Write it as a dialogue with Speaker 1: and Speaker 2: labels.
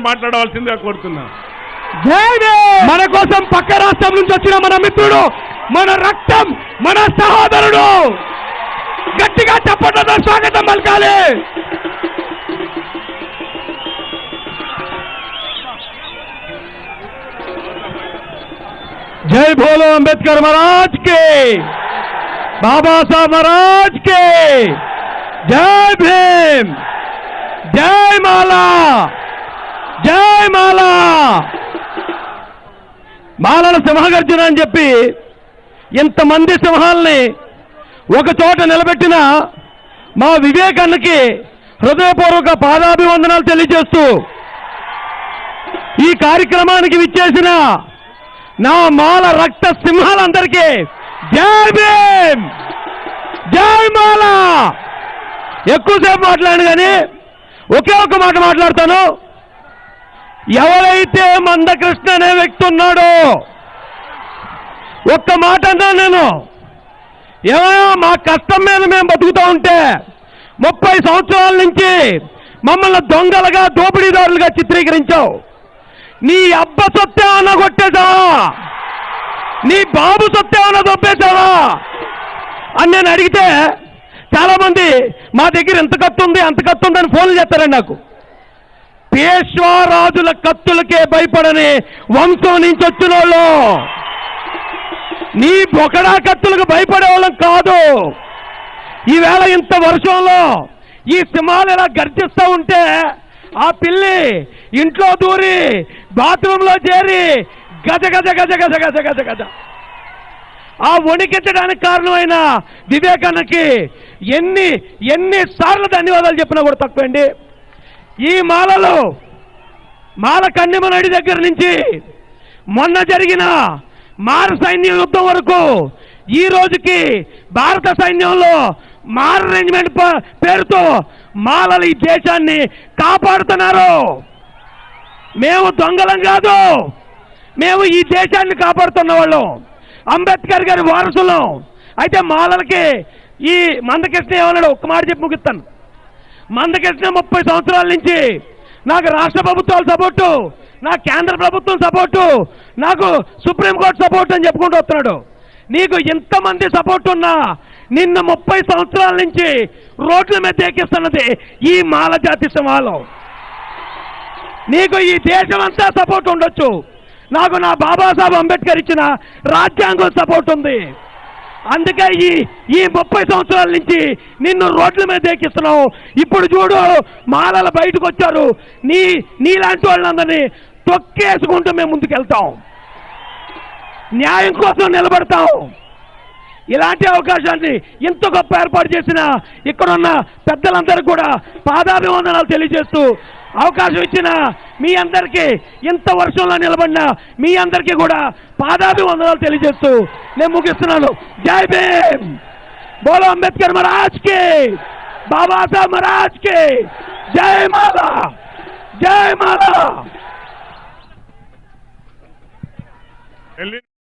Speaker 1: మాట్లాడవలసిందిగా కోరుతున్నా.
Speaker 2: మన కోసం పక్క రాష్ట్రం నుంచి వచ్చిన మన మిత్రుడు, మన రక్తం, మన సహోదరుడు, గట్టిగా చప్పట్లతో స్వాగతం పలకాలి. जय बोलो अंबेडकर महाराज के, बाबा साहब महाराज के, जय भीम, जय माला, जय माला. మాలల సింహగర్జన అని చెప్పి ఇంతమంది సింహాల్ని ఒక చోట నిలబెట్టిన మా వివేకానికి హృదయపూర్వక పాదాభివందనాలు తెలియజేస్తూ ఈ కార్యక్రమానికి విచ్చేసిన నా మాల రక్త సింహాలందరికీ జై భీమ్, జై మాల. ఎక్కువసేపు మాట్లాడాను కానీ ఒకే ఒక మాట మాట్లాడతాను. ఎవరైతే మందకృష్ణ అనే వ్యక్తి ఉన్నాడో ఒక్క మాట అన్నా నేను, ఏమో మా కష్టం మీద మేము బతుకుతూ ఉంటే 30 సంవత్సరాల నుంచి మమ్మల్ని దొంగలుగా దోపిడీదారులుగా చిత్రీకరించావు. నీ అబ్బ సొత్తే అన్న కొట్టేశావా, నీ బాబు సొత్తే అన్న దొబ్బేశావా అని నేను అడిగితే చాలా మంది మా దగ్గర ఎంత కత్తి ఉంది అంత కత్తి ఉందని ఫోన్లు చేస్తారండి నాకు. పేష్వారాజుల కత్తులకే భయపడని వంశం నుంచి వచ్చిన వాళ్ళు, నీ బొకడా కత్తులకు భయపడే వాళ్ళం కాదు. ఈవేళ ఇంత వర్షంలో ఈ సింహాలు ఇలా గర్జిస్తూ ఉంటే ఆ పిల్లి ఇంట్లో దూరి బాత్రూంలో చేరి గజ గజ గజ గజ గజ గజ గజ ఆ వణికించడానికి కారణమైన వివేకానికి ఎన్నిసార్లు ధన్యవాదాలు చెప్పినా కూడా తక్కువండి. ఈ మాలలో మాల కన్నెమనడి దగ్గర నుంచి మొన్న జరిగిన మార సైన్య యుద్ధం వరకు ఈ రోజుకి భారత సైన్యంలో మార అరేంజ్మెంట్ పేరుతో మాలలు ఈ దేశాన్ని కాపాడుతున్నారు. మేము దొంగలం కాదు, మేము ఈ దేశాన్ని కాపాడుతున్న వాళ్ళం, అంబేద్కర్ గారి వారసులం. అయితే మాలలకి ఈ మందకృష్ణ ఏమన్నాడు ఒక్క మాట చెప్పి ముగిస్తాను. మందకృష్ణ 30 సంవత్సరాల నుంచి నాకు రాష్ట్ర ప్రభుత్వాల సపోర్టు, నాకు కేంద్ర ప్రభుత్వం సపోర్టు, నాకు సుప్రీంకోర్టు సపోర్టు అని చెప్పుకుంటూ వస్తున్నాడు. నీకు ఇంతమంది సపోర్ట్ ఉన్నా నిన్న 30 సంవత్సరాల నుంచి రోడ్ల మీద ఎక్కిస్తున్నది ఈ మాల జాతి సింహాలు. నీకు ఈ దేశం అంతా సపోర్ట్ ఉండొచ్చు, నాకు నా బాబాసాహెబ్ అంబేద్కర్ ఇచ్చిన రాజ్యాంగం సపోర్ట్ ఉంది. అందుకే ఈ 30 సంవత్సరాల నుంచి నిన్ను రోడ్ల మీద ఎక్కిస్తున్నావు. ఇప్పుడు చూడు మాలలు బయటకు వచ్చారు, నీలాంటి వాళ్ళందరినీ తొక్కేసుకుంటూ మేము ముందుకెళ్తాం, న్యాయం కోసం నిలబడతాం. ఇలాంటి అవకాశాన్ని ఇంత గొప్ప ఏర్పాటు చేసిన ఇక్కడున్న పెద్దలందరికీ కూడా పాదాభివందనాలు తెలియజేస్తూ అవకాశం ఇచ్చిన మీ అందరికీ, ఇంత వర్షంలో నిలబడిన మీ అందరికీ కూడా పాదాభివందనాలు తెలియజేస్తూ నేను ముగిస్తున్నాను. జై భీమ్, బోలో అంబేద్కర్ మహారాజ్ కి, బాబాసాహెబ్ మహారాజ్ కి, జై మాలా, జై మాలా.